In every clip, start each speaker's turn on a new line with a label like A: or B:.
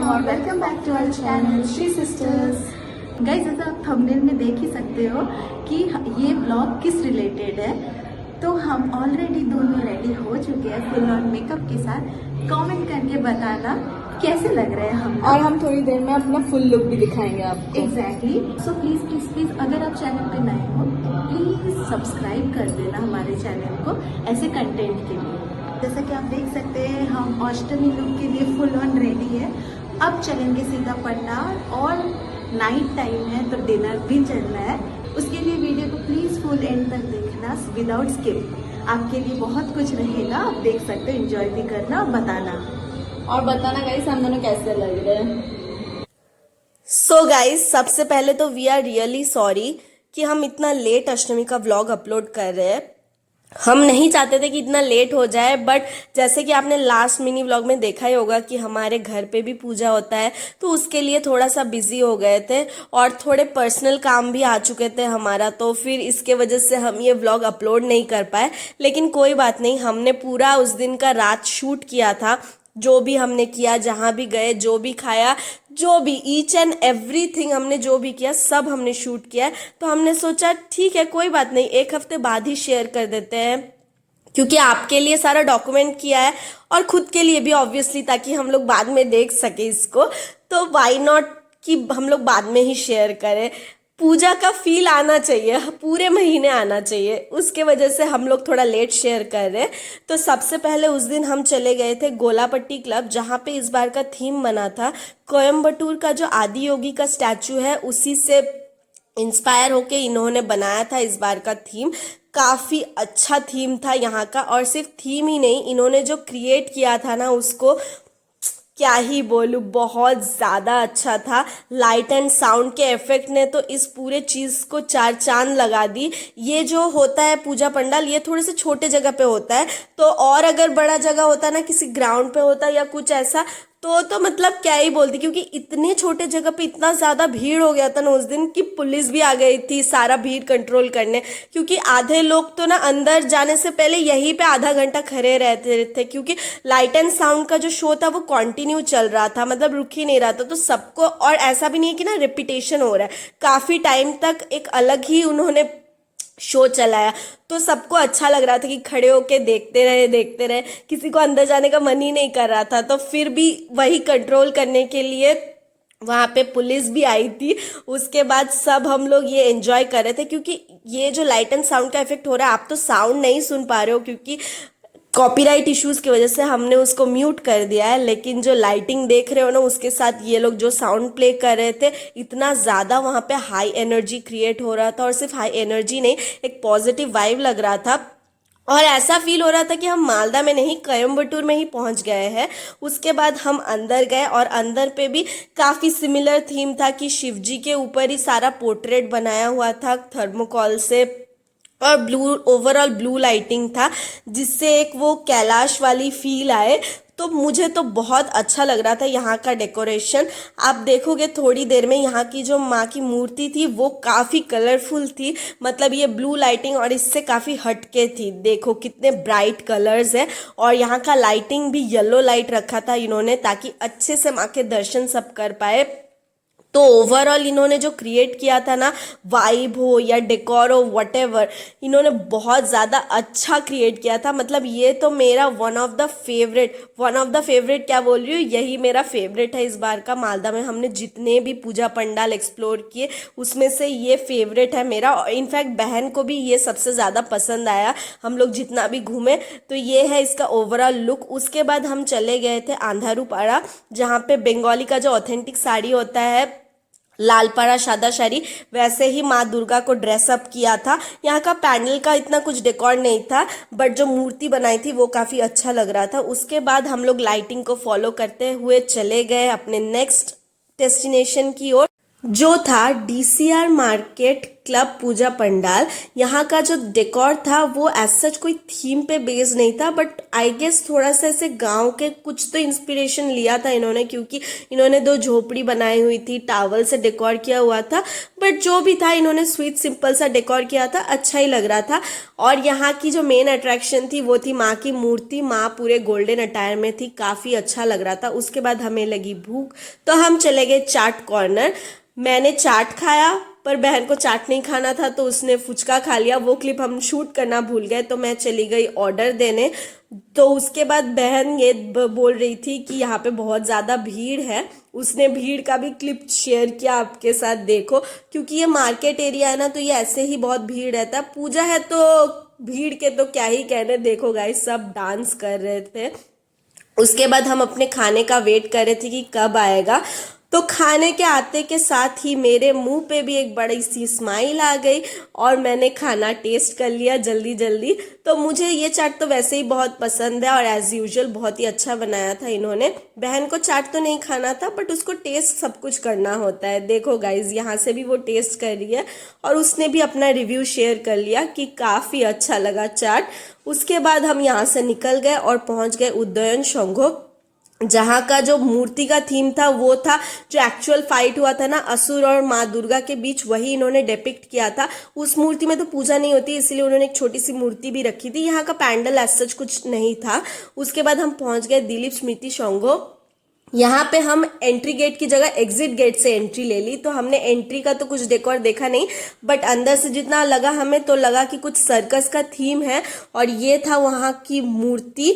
A: अस्सलाम और welcome back to our channel Shri sisters. Guys, जैसा आप थंबनेल में देख ही सकते हो कि ये ब्लॉग किस रिलेटेड है। तो हम ऑलरेडी दोनों रेडी हो चुके हैं फुल ऑन मेकअप के साथ। कमेंट करके बताना कैसे लग रहे हैं हम,
B: और हम थोड़ी देर में अपना फुल लुक भी दिखाएंगे आपको।
A: Exactly. So please please please अगर आप चैनल पे नए हो प्लीज सब्सक्राइब कर देना हमारे चैनल को ऐसे कंटेंट के लिए। जैसा कि आप देख सकते हैं हम अष्टमी लुक के लिए फुल ऑन रेडी है। अब चलेंगे सीधा पंडाल और नाइट टाइम है तो डिनर भी चलना है। उसके लिए वीडियो को प्लीज फुल एंड तक देखना विदाउट स्किप। आपके लिए बहुत कुछ रहेगा, आप देख सकते हो, एंजॉय भी करना और बताना।
B: और बताना गाइस हम दोनों कैसे लग रहे हैं।
C: सो गाइस, सबसे पहले तो वी आर रियली सॉरी कि हम इतना लेट अष्टमी का व्लॉग अपलोड कर रहे हैं। हम नहीं चाहते थे कि इतना लेट हो जाए, बट जैसे कि आपने लास्ट मिनी व्लॉग में देखा ही होगा कि हमारे घर पे भी पूजा होता है, तो उसके लिए थोड़ा सा बिजी हो गए थे और थोड़े पर्सनल काम भी आ चुके थे हमारा, तो फिर इसके वजह से हम ये व्लॉग अपलोड नहीं कर पाए। लेकिन कोई बात नहीं, हमने पूरा उस दिन का रात शूट किया था। जो भी हमने किया, जहाँ भी गए, जो भी खाया, जो भी ईच एंड एवरीथिंग हमने जो भी किया सब हमने शूट किया है। तो हमने सोचा ठीक है, कोई बात नहीं, एक हफ्ते बाद ही शेयर कर देते हैं, क्योंकि आपके लिए सारा डॉक्यूमेंट किया है और खुद के लिए भी ऑब्वियसली, ताकि हम लोग बाद में देख सके इसको। तो वाई नॉट कि हम लोग बाद में ही शेयर करें। पूजा का फील आना चाहिए, पूरे महीने आना चाहिए, उसके वजह से हम लोग थोड़ा लेट शेयर कर रहे हैं। तो सबसे पहले उस दिन हम चले गए थे गोलापट्टी क्लब, जहाँ पे इस बार का थीम बना था कोयम्बटूर का जो आदि योगी का स्टैचू है उसी से इंस्पायर होके इन्होंने बनाया था इस बार का थीम। काफ़ी अच्छा थीम था यहाँ का, और सिर्फ थीम ही नहीं, इन्होंने जो क्रिएट किया था ना उसको क्या ही बोलूं, बहुत ज़्यादा अच्छा था। लाइट एंड साउंड के इफेक्ट ने तो इस पूरे चीज़ को चार चांद लगा दी। ये जो होता है पूजा पंडाल, ये थोड़े से छोटे जगह पे होता है, तो और अगर बड़ा जगह होता ना, किसी ग्राउंड पे होता या कुछ ऐसा, तो मतलब क्या ही बोलती, क्योंकि इतने छोटे जगह पे इतना ज़्यादा भीड़ हो गया था ना उस दिन कि पुलिस भी आ गई थी सारा भीड़ कंट्रोल करने। क्योंकि आधे लोग तो ना अंदर जाने से पहले यहीं पे आधा घंटा खड़े रहते थे, क्योंकि लाइट एंड साउंड का जो शो था वो कंटिन्यू चल रहा था, मतलब रुक ही नहीं रहा था। तो सबको, और ऐसा भी नहीं है कि ना रिपीटेशन हो रहा है, काफ़ी टाइम तक एक अलग ही उन्होंने शो चलाया, तो सबको अच्छा लग रहा था कि खड़े होके देखते रहे। किसी को अंदर जाने का मन ही नहीं कर रहा था, तो फिर भी वही कंट्रोल करने के लिए वहाँ पे पुलिस भी आई थी। उसके बाद सब हम लोग ये एंजॉय कर रहे थे, क्योंकि ये जो लाइट एंड साउंड का इफेक्ट हो रहा है, आप तो साउंड नहीं सुन पा रहे हो क्योंकि कॉपीराइट इश्यूज की वजह से हमने उसको म्यूट कर दिया है, लेकिन जो लाइटिंग देख रहे हो ना उसके साथ ये लोग जो साउंड प्ले कर रहे थे, इतना ज़्यादा वहाँ पे हाई एनर्जी क्रिएट हो रहा था। और सिर्फ हाई एनर्जी नहीं, एक पॉजिटिव वाइब लग रहा था, और ऐसा फील हो रहा था कि हम मालदा में नहीं कोयम्बटूर में ही पहुंच गए हैं। उसके बाद हम अंदर गए, और अंदर पे भी काफ़ी सिमिलर थीम था कि शिवजी के ऊपर ही सारा पोर्ट्रेट बनाया हुआ था थर्मोकॉल से, और ओवरऑल ब्लू लाइटिंग था, जिससे एक वो कैलाश वाली फील आए। तो मुझे तो बहुत अच्छा लग रहा था यहाँ का डेकोरेशन। आप देखोगे थोड़ी देर में, यहाँ की जो माँ की मूर्ति थी वो काफ़ी कलरफुल थी, मतलब ये ब्लू लाइटिंग और इससे काफ़ी हटके थी। देखो कितने ब्राइट कलर्स है, और यहाँ का लाइटिंग भी येलो लाइट रखा था इन्होंने, ताकि अच्छे से माँ के दर्शन सब कर पाए। तो ओवरऑल इन्होंने जो क्रिएट किया था ना, वाइब हो या डेकोर हो, व्हाटएवर, इन्होंने बहुत ज़्यादा अच्छा क्रिएट किया था। मतलब ये तो मेरा वन ऑफ द फेवरेट क्या बोल रही हूँ, यही मेरा फेवरेट है इस बार का मालदा में। हमने जितने भी पूजा पंडाल एक्सप्लोर किए उसमें से ये फेवरेट है मेरा, और इनफैक्ट बहन को भी ये सबसे ज़्यादा पसंद आया। हम लोग जितना भी घूमे, तो ये है इसका ओवरऑल लुक। उसके बाद हम चले गए थे आंधारूपाड़ा, जहाँ पे बंगाली का जो ऑथेंटिक साड़ी होता है, लालपाड़ा सादा साड़ी, वैसे ही माँ दुर्गा को ड्रेसअप किया था। यहाँ का पैनल का इतना कुछ डेकोर नहीं था, बट जो मूर्ति बनाई थी वो काफ़ी अच्छा लग रहा था। उसके बाद हम लोग लाइटिंग को फॉलो करते हुए चले गए अपने नेक्स्ट डेस्टिनेशन की ओर, जो था DCR मार्केट क्लब पूजा पंडाल। यहाँ का जो डेकोर था वो एज सच कोई थीम पे बेस्ड नहीं था, बट आई गेस थोड़ा सा ऐसे गांव के कुछ तो इंस्पिरेशन लिया था इन्होंने, क्योंकि इन्होंने 2 झोपड़ी बनाई हुई थी, टावल से डेकोर किया हुआ था। बट जो भी था इन्होंने स्वीट सिंपल सा डेकोर किया था, अच्छा ही लग रहा था। और यहाँ की जो मेन अट्रैक्शन थी वो थी माँ की मूर्ति। माँ पूरे गोल्डन अटायर में थी, काफ़ी अच्छा लग रहा था। उसके बाद हमें लगी भूख तो हम चले गए चाट कॉर्नर। मैंने चाट खाया, पर बहन को चाट नहीं खाना था तो उसने फुचका खा लिया। वो क्लिप हम शूट करना भूल गए तो मैं चली गई ऑर्डर देने। तो उसके बाद बहन ये बोल रही थी कि यहाँ पे बहुत ज़्यादा भीड़ है। उसने भीड़ का भी क्लिप शेयर किया आपके साथ, देखो, क्योंकि ये मार्केट एरिया है ना, तो ये ऐसे ही बहुत भीड़ रहता है। पूजा है तो भीड़ के तो क्या ही कहने। देखो गाइस, सब डांस कर रहे थे। उसके बाद हम अपने खाने का वेट कर रहे थे कि कब आएगा। तो खाने के आते के साथ ही मेरे मुंह पे भी एक बड़ी सी स्माइल आ गई और मैंने खाना टेस्ट कर लिया जल्दी जल्दी। तो मुझे ये चाट तो वैसे ही बहुत पसंद है और एज यूजुअल बहुत ही अच्छा बनाया था इन्होंने। बहन को चाट तो नहीं खाना था, बट उसको टेस्ट सब कुछ करना होता है। देखो गाइज, यहाँ से भी वो टेस्ट कर रही है और उसने भी अपना रिव्यू शेयर कर लिया कि काफ़ी अच्छा लगा चाट। उसके बाद हम यहाँ से निकल गए और पहुँच गए उदयन शंघो, जहाँ का जो मूर्ति का थीम था वो था जो एक्चुअल फाइट हुआ था ना असुर और माँ दुर्गा के बीच, वही इन्होंने डिपिक्ट किया था। उस मूर्ति में तो पूजा नहीं होती, इसलिए उन्होंने एक छोटी सी मूर्ति भी रखी थी। यहाँ का पैंडल एज सच कुछ नहीं था। उसके बाद हम पहुंच गए दिलीप स्मृति शंघो। यहाँ पे हम एंट्री गेट की जगह एग्जिट गेट से एंट्री ले ली। तो हमने एंट्री का तो कुछ डेकोर देखा नहीं, बट अंदर से जितना लगा हमें तो लगा कि कुछ सर्कस का थीम है। और ये था वहाँ की मूर्ति,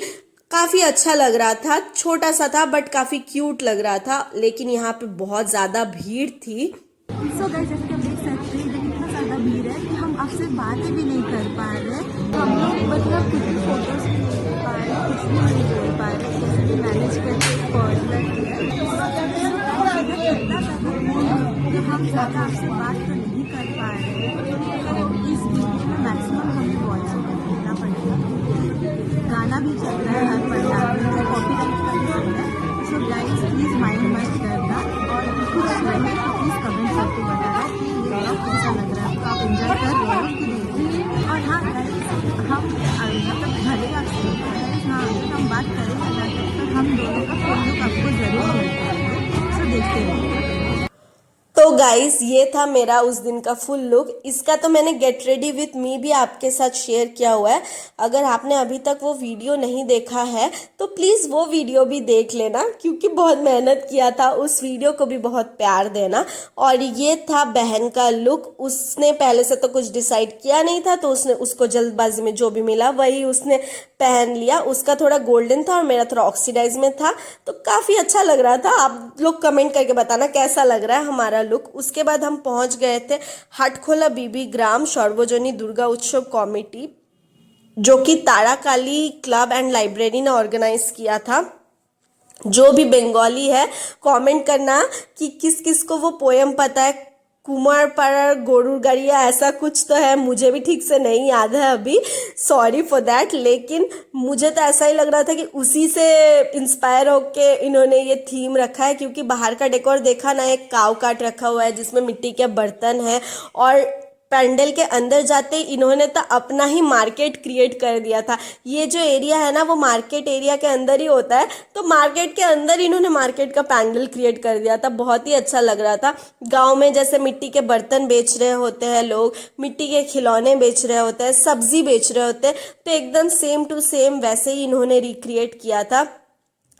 C: काफ़ी अच्छा लग रहा था। छोटा सा था बट काफ़ी क्यूट लग रहा था, लेकिन यहाँ पे बहुत ज़्यादा भीड़ थी।
A: सो गाइस, जैसे कि आप देख सकते हैं इतना ज़्यादा भीड़ है कि हम आपसे बातें भी नहीं कर पा रहे। हम लोग मतलब कुछ भी फोटोज भी नहीं ले पा रहे, कुछ भी नहीं बोल पा रहे। जैसे कि मैनेज करके कॉर्नर कि हम ज़्यादा आपसे बात तो नहीं कर पा रहे। तो इस वीडियो में मैक्सिमम हमें वॉइस ओवर देना पड़ेगा, गाना भी चल रहा है हर पंडाल में, कॉपीराइट का भी चल रहा है। सो गाइस प्लीज़ माइंड मत करना और कुछ लगे तो प्लीज़ कमेंट करके बताना कि ये ब्लॉग कैसा लग रहा है आपको, आप एंजॉय कर रहे हो कि नहीं। और हाँ गाइस, हम मतलब भले आपसे हाँ हम बात करें ना तो हम दोनों का फोन लुक आपको ज़रूर मिलता है। सो देखते रहिए।
C: तो गाइस, ये था मेरा उस दिन का फुल लुक। इसका तो मैंने गेट रेडी विथ मी भी आपके साथ शेयर किया हुआ है। अगर आपने अभी तक वो वीडियो नहीं देखा है तो प्लीज़ वो वीडियो भी देख लेना, क्योंकि बहुत मेहनत किया था। उस वीडियो को भी बहुत प्यार देना। और ये था बहन का लुक। उसने पहले से तो कुछ डिसाइड किया नहीं था, तो उसको जल्दबाजी में जो भी मिला वही उसने पहन लिया। उसका थोड़ा गोल्डन था और मेरा थोड़ा ऑक्सीडाइज में था, तो काफ़ी अच्छा लग रहा था। आप लोग कमेंट करके बताना कैसा लग रहा है हमारा लुक। उसके बाद हम पहुंच गए थे हटखोला बीबी ग्राम सर्वजनी दुर्गा उत्सव कमेटी, जो कि ताराकाली क्लब एंड लाइब्रेरी ने ऑर्गेनाइज किया था। जो भी बंगाली है कमेंट करना कि किस किस को वो पोएम पता है। कुमार पर गोरू गरिया ऐसा कुछ तो है, मुझे भी ठीक से नहीं याद है अभी, सॉरी फॉर दैट। लेकिन मुझे तो ऐसा ही लग रहा था कि उसी से इंस्पायर होके इन्होंने ये थीम रखा है, क्योंकि बाहर का डेकोर देखा ना, एक काव काट रखा हुआ है जिसमें मिट्टी के बर्तन है। और पैंडल के अंदर जाते ही इन्होंने तो अपना ही मार्केट क्रिएट कर दिया था। ये जो एरिया है ना वो मार्केट एरिया के अंदर ही होता है, तो मार्केट के अंदर इन्होंने मार्केट का पैंडल क्रिएट कर दिया था। बहुत ही अच्छा लग रहा था। गांव में जैसे मिट्टी के बर्तन बेच रहे होते हैं लोग, मिट्टी के खिलौने बेच रहे होते हैं, सब्जी बेच रहे होते हैं, तो एकदम सेम टू सेम वैसे ही इन्होंने रिक्रिएट किया था।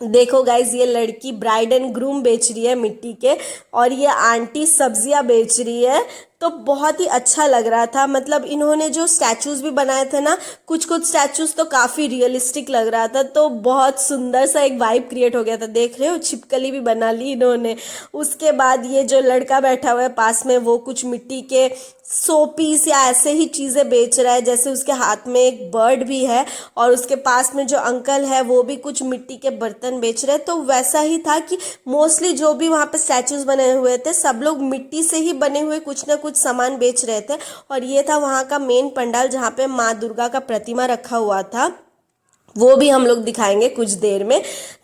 C: देखो गाइज, ये लड़की ब्राइड एंड ग्रूम बेच रही है मिट्टी के, और ये आंटी सब्जियां बेच रही है। तो बहुत ही अच्छा लग रहा था। मतलब इन्होंने जो स्टैचूज भी बनाए थे ना, कुछ कुछ स्टैचूज तो काफ़ी रियलिस्टिक लग रहा था, तो बहुत सुंदर सा एक वाइब क्रिएट हो गया था। देख रहे हो, छिपकली भी बना ली इन्होंने। उसके बाद ये जो लड़का बैठा हुआ है पास में, वो कुछ मिट्टी के सो पीस या ऐसे ही चीज़ें बेच रहा है। जैसे उसके हाथ में एक बर्ड भी है, और उसके पास में जो अंकल है वो भी कुछ मिट्टी के बर्तन बेच रहे हैं। तो वैसा ही था कि मोस्टली जो भी वहाँ पे स्टैचूज बने हुए थे सब लोग मिट्टी से ही बने हुए कुछ ना कुछ सामान बेच रहे थे। और ये था वहाँ का मेन पंडाल जहाँ पे माँ दुर्गा का प्रतिमा रखा हुआ था, वो भी हम लोग दिखाएंगे कुछ देर में।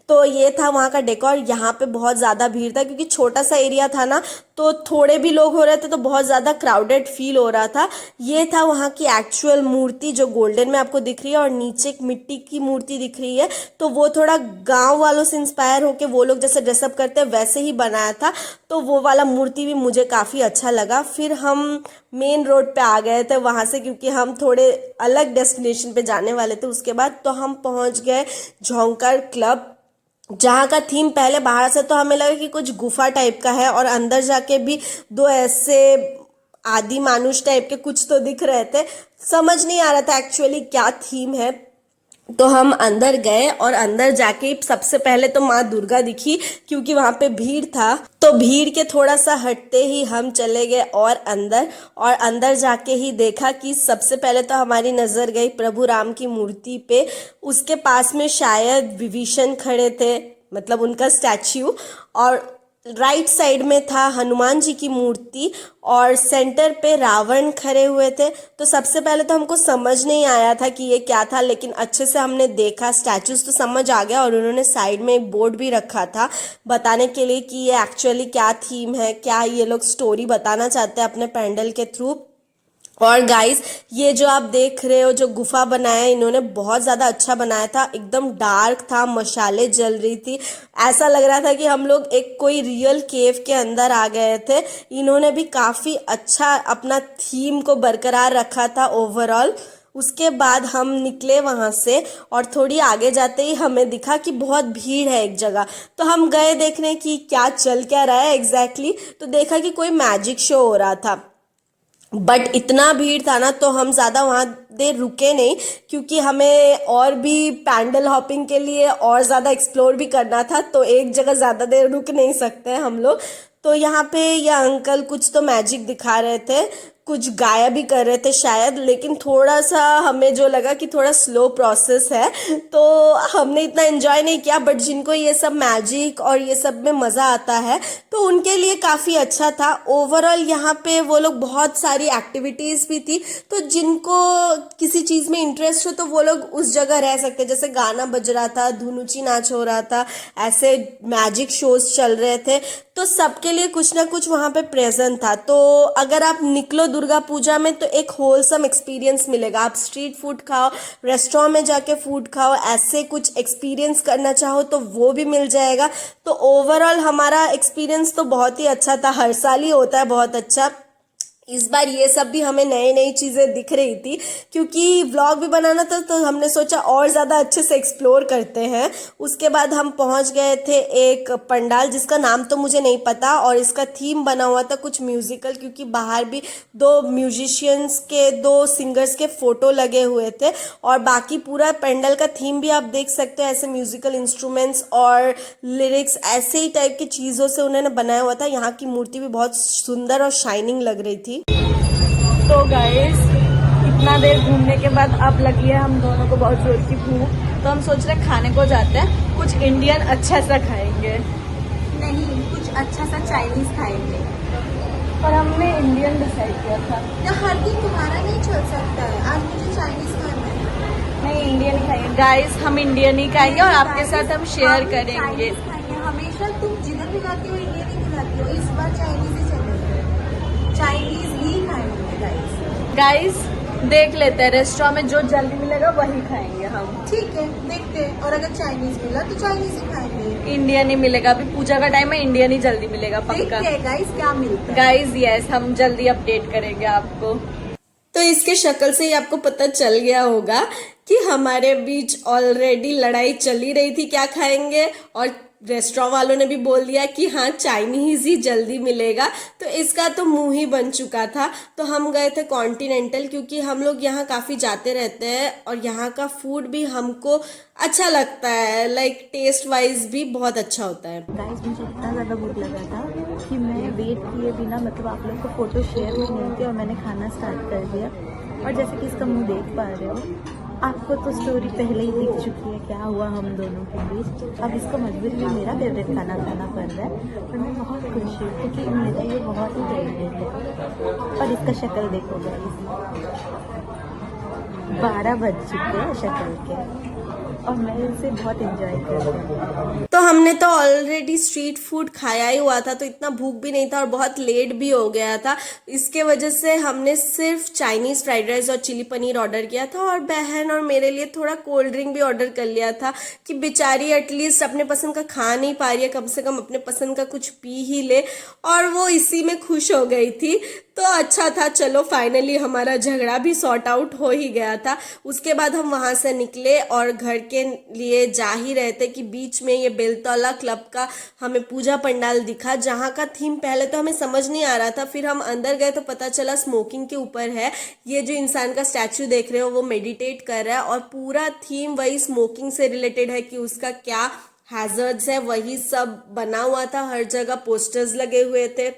C: तो ये था वहाँ का डेकोर। यहाँ पे बहुत ज़्यादा भीड़ था क्योंकि छोटा सा एरिया था ना, तो थोड़े भी लोग हो रहे थे तो बहुत ज़्यादा क्राउडेड फील हो रहा था। ये था वहाँ की एक्चुअल मूर्ति जो गोल्डन में आपको दिख रही है, और नीचे एक मिट्टी की मूर्ति दिख रही है। तो वो थोड़ा गांव वालों से इंस्पायर होके वो लोग जैसे ड्रेसअप करते हैं वैसे ही बनाया था। तो वो वाला मूर्ति भी मुझे काफ़ी अच्छा लगा। फिर हम मेन रोड पे आ गए थे वहाँ से, क्योंकि हम थोड़े अलग डेस्टिनेशन पे जाने वाले थे। उसके बाद तो हम पहुँच गए झोंकर क्लब, जहाँ का थीम पहले बाहर से तो हमें लगा कि कुछ गुफा टाइप का है, और अंदर जाके भी दो ऐसे आदि मानुष टाइप के कुछ तो दिख रहे थे। समझ नहीं आ रहा था एक्चुअली क्या थीम है। तो हम अंदर गए, और अंदर जाके सबसे पहले तो माँ दुर्गा दिखी, क्योंकि वहाँ पे भीड़ था। तो भीड़ के थोड़ा सा हटते ही हम चले गए और अंदर जाके ही देखा कि सबसे पहले तो हमारी नज़र गई प्रभु राम की मूर्ति पे। उसके पास में शायद विभीषण खड़े थे, मतलब उनका स्टैच्यू, और राइट साइड में था हनुमान जी की मूर्ति, और सेंटर पे रावण खड़े हुए थे। तो सबसे पहले तो हमको समझ नहीं आया था कि ये क्या था, लेकिन अच्छे से हमने देखा स्टैचूज तो समझ आ गया। और उन्होंने साइड में एक बोर्ड भी रखा था बताने के लिए कि ये एक्चुअली क्या थीम है, क्या ये लोग स्टोरी बताना चाहते हैं अपने पैंडल के थ्रू। और गाइस, ये जो आप देख रहे हो जो गुफा बनाया है इन्होंने, बहुत ज़्यादा अच्छा बनाया था। एकदम डार्क था, मशाले जल रही थी, ऐसा लग रहा था कि हम लोग एक कोई रियल केव के अंदर आ गए थे। इन्होंने भी काफ़ी अच्छा अपना थीम को बरकरार रखा था ओवरऑल। उसके बाद हम निकले वहाँ से, और थोड़ी आगे जाते ही हमें दिखा कि बहुत भीड़ है एक जगह। तो हम गए देखने की क्या चल क्या रहा है एग्जैक्टली। तो देखा कि कोई मैजिक शो हो रहा था, बट इतना भीड़ था ना तो हम ज़्यादा वहाँ देर रुके नहीं, क्योंकि हमें और भी पैंडल हॉपिंग के लिए और ज़्यादा एक्सप्लोर भी करना था। तो एक जगह ज़्यादा देर रुक नहीं सकते हैं हम लोग। तो यहाँ पे ये अंकल कुछ तो मैजिक दिखा रहे थे, कुछ गाया भी कर रहे थे शायद, लेकिन थोड़ा सा हमें जो लगा कि थोड़ा स्लो प्रोसेस है, तो हमने इतना एंजॉय नहीं किया। बट जिनको ये सब मैजिक और ये सब में मज़ा आता है तो उनके लिए काफ़ी अच्छा था। ओवरऑल यहाँ पे वो लोग बहुत सारी एक्टिविटीज़ भी थी, तो जिनको किसी चीज़ में इंटरेस्ट हो तो वो लोग उस जगह रह सकते। जैसे गाना बज रहा था, धुनुची नाच हो रहा था, ऐसे मैजिक शोज चल रहे थे, तो सबके लिए कुछ ना कुछ वहाँ पे प्रेजेंट था। तो अगर आप निकलो दुर्गा पूजा में तो एक होलसम एक्सपीरियंस मिलेगा। आप स्ट्रीट फूड खाओ, रेस्टोरेंट में जाके फूड खाओ, ऐसे कुछ एक्सपीरियंस करना चाहो तो वो भी मिल जाएगा। तो ओवरऑल हमारा एक्सपीरियंस तो बहुत ही अच्छा था। हर साल ही होता है बहुत अच्छा। इस बार ये सब भी हमें नई नई चीज़ें दिख रही थी, क्योंकि व्लॉग भी बनाना था तो हमने सोचा और ज़्यादा अच्छे से एक्सप्लोर करते हैं। उसके बाद हम पहुंच गए थे एक पंडाल जिसका नाम तो मुझे नहीं पता, और इसका थीम बना हुआ था कुछ म्यूजिकल, क्योंकि बाहर भी दो म्यूजिशियंस के, दो सिंगर्स के फोटो लगे हुए थे। और बाकी पूरा पंडाल का थीम भी आप देख सकते हैं, ऐसे म्यूजिकल इंस्ट्रूमेंट्स और लिरिक्स ऐसे ही टाइप की चीज़ों से उन्होंने बनाया हुआ था। यहाँ की मूर्ति भी बहुत सुंदर और शाइनिंग लग रही थी।
B: तो गाइस, इतना देर घूमने के बाद अब लगी है हम दोनों को बहुत जोर की भूख। तो हम सोच रहे खाने को जाते हैं, कुछ इंडियन अच्छा सा खाएंगे।
A: नहीं, कुछ अच्छा सा चाइनीज खाएंगे।
B: और हमने इंडियन डिसाइड किया था।
A: या हर दिन तुम्हारा नहीं चल सकता है, आज मुझे चाइनीज खाना है।
B: नहीं, इंडियन ही खाएंगे गाइस, हम इंडियन ही खाएंगे और आपके साथ हम शेयर करेंगे।
A: हमेशा तुम जिधर भी जाती हो इंडियन ही खिलाती हो, इस बार चाइनीज ही चलेंगे, चाइनीज ही खाएंगे
B: गाइस देख लेते हैं, रेस्टोरेंट में जो जल्दी मिलेगा वही खाएंगे हम।
A: ठीक है, देखते हैं। और अगर चाइनीज मिला तो चाइनीज ही खाएंगे।
B: इंडियन ही मिलेगा, अभी पूजा का टाइम है, इंडियन ही जल्दी मिलेगा पक्का।
A: देखते हैं गाइस क्या मिलता है।
B: गाइस यस, हम जल्दी अपडेट करेंगे आपको।
C: तो इसके शक्ल से ही आपको पता चल गया होगा कि हमारे बीच ऑलरेडी लड़ाई चली रही थी क्या खाएंगे, और रेस्टोरेंट वालों ने भी बोल दिया कि हाँ चाइनीज ही जल्दी मिलेगा। तो इसका तो मुंह ही बन चुका था। तो हम गए थे कॉन्टिनेंटल, क्योंकि हम लोग यहाँ काफ़ी जाते रहते हैं और यहाँ का फूड भी हमको अच्छा लगता है, लाइक टेस्ट वाइज भी बहुत अच्छा होता है।
D: गाइस, मुझे इतना ज़्यादा भूख लगा था कि मैं वेट किए बिना, मतलब आप लोग को फ़ोटो शेयर भी नहीं किया और मैंने खाना स्टार्ट कर दिया। और जैसे कि इसका मुंह देख पा रहे हो, आपको तो स्टोरी पहले ही दिख चुकी है क्या हुआ हम दोनों के बीच। अब इसको मजबूरी में मेरा फेवरेट खाना खाना पड़ रहा है, और मैं बहुत खुश हूँ क्योंकि मेरा ये बहुत ही फेवरेट है। और इसका शक्ल देखो गाइस, 12 बज चुके हैं शक्ल के। और मैं इसे बहुत एंजॉय कर रही हूँ।
C: तो हमने तो ऑलरेडी स्ट्रीट फूड खाया ही हुआ था, तो इतना भूख भी नहीं था और बहुत लेट भी हो गया था। इसके वजह से हमने सिर्फ चाइनीज फ्राइड राइस और चिली पनीर ऑर्डर किया था और बहन और मेरे लिए थोड़ा कोल्ड ड्रिंक भी ऑर्डर कर लिया था कि बेचारी एटलीस्ट अपने पसंद का खा नहीं पा रही है, कम से कम अपने पसंद का कुछ पी ही ले, और वो इसी में खुश हो गई थी। तो अच्छा था, चलो फाइनली हमारा झगड़ा भी सॉर्ट आउट हो ही गया था। उसके बाद हम वहां से निकले और घर के लिए जा ही रहे थे कि बीच में ये बेलतौला क्लब का हमें पूजा पंडाल दिखा, जहाँ का थीम पहले तो हमें समझ नहीं आ रहा था। फिर हम अंदर गए तो पता चला स्मोकिंग के ऊपर है। ये जो इंसान का स्टैचू देख रहे हो वो मेडिटेट कर रहा है और पूरा थीम वही स्मोकिंग से रिलेटेड है कि उसका क्या हैजर्ड्स है, वही सब बना हुआ था। हर जगह पोस्टर्स लगे हुए थे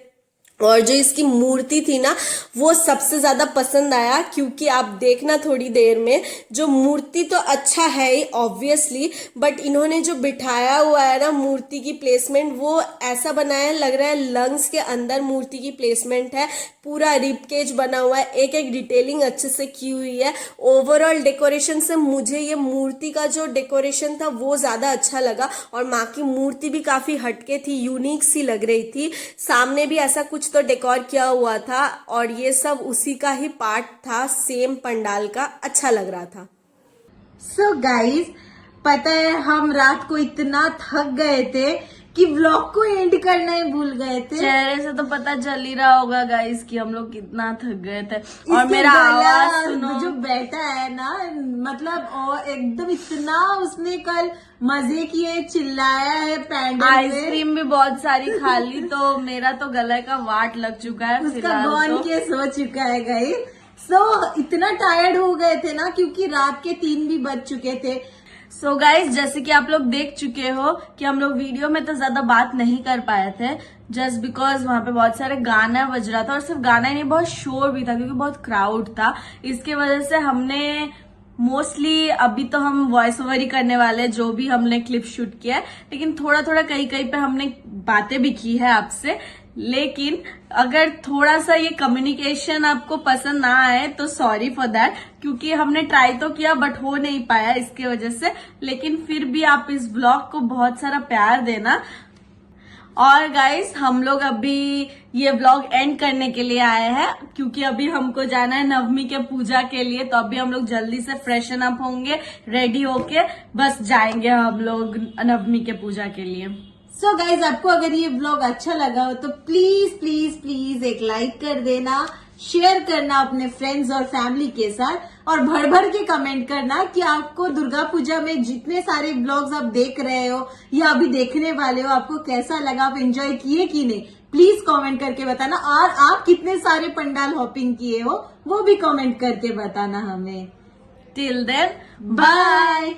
C: और जो इसकी मूर्ति थी ना वो सबसे ज्यादा पसंद आया, क्योंकि आप देखना थोड़ी देर में, जो मूर्ति तो अच्छा है ही ऑब्वियसली, बट इन्होंने जो बिठाया हुआ है ना मूर्ति की प्लेसमेंट, वो ऐसा बनाया है लग रहा है लंग्स के अंदर मूर्ति की प्लेसमेंट है। पूरा रिब केज बना हुआ है, एक एक डिटेलिंग अच्छे से की हुई है। ओवरऑल डेकोरेशन से मुझे ये मूर्ति का जो डेकोरेशन था वो ज्यादा अच्छा लगा और माँ की मूर्ति भी काफी हटके थी, यूनिक सी लग रही थी। सामने भी ऐसा कुछ तो डेकोर किया हुआ था और ये सब उसी का ही पार्ट था, सेम पंडाल का। अच्छा लग रहा था।
E: सो गाइज, पता है हम रात को इतना थक गए थे कि व्लॉग को एंड करना ही भूल गए थे।
B: चेहरे से तो पता चल ही रहा होगा गाइस कि हम लोग कितना थक गए थे। और
E: इसके
B: मेरा
E: गला
B: आवाज सुनो,
E: जो बैठा है ना, मतलब और एकदम इतना उसने कल मजे किए, चिल्लाया है पैंडल में,
B: आइसक्रीम भी बहुत सारी खा ली, तो मेरा तो गले का वाट लग चुका है
E: उसका
B: फिलहाल
E: गॉन
B: तो।
E: केस हो चुका है गाइस। सो इतना टायर्ड हो गए थे ना, क्योंकि रात के 3 भी बज चुके थे।
B: सो गाइज, जैसे कि आप लोग देख चुके हो कि हम लोग वीडियो में तो ज्यादा बात नहीं कर पाए थे, जस्ट बिकॉज वहां पे बहुत सारे गाना बज रहा था और सिर्फ गाना ही नहीं, बहुत शोर भी था क्योंकि बहुत क्राउड था। इसके वजह से हमने मोस्टली, अभी तो हम वॉइस ओवर ही करने वाले जो भी हमने क्लिप शूट किया है, लेकिन थोड़ा थोड़ा कहीं कहीं पे हमने बातें भी की है आपसे। लेकिन अगर थोड़ा सा ये कम्युनिकेशन आपको पसंद ना आए तो सॉरी फॉर दैट, क्योंकि हमने ट्राई तो किया बट हो नहीं पाया इसके वजह से। लेकिन फिर भी आप इस ब्लॉग को बहुत सारा प्यार देना। और गाइस, हम लोग अभी ये व्लॉग एंड करने के लिए आए हैं क्योंकि अभी हमको जाना है नवमी के पूजा के लिए। तो अभी हम लोग जल्दी से फ्रेशन अप होंगे, रेडी होके बस जाएंगे हम लोग नवमी के पूजा के लिए।
E: सो गाइज, आपको अगर ये व्लॉग अच्छा लगा हो तो प्लीज प्लीज प्लीज एक लाइक कर देना, शेयर करना अपने फ्रेंड्स और फैमिली के साथ, और भर भर के कमेंट करना कि आपको दुर्गा पूजा में जितने सारे व्लॉग्स आप देख रहे हो या अभी देखने वाले हो, आपको कैसा लगा, आप एंजॉय किए कि नहीं, प्लीज कमेंट करके बताना। और आप कितने सारे पंडाल हॉपिंग किए हो वो भी कमेंट करके बताना हमें।
B: Till then,
E: bye.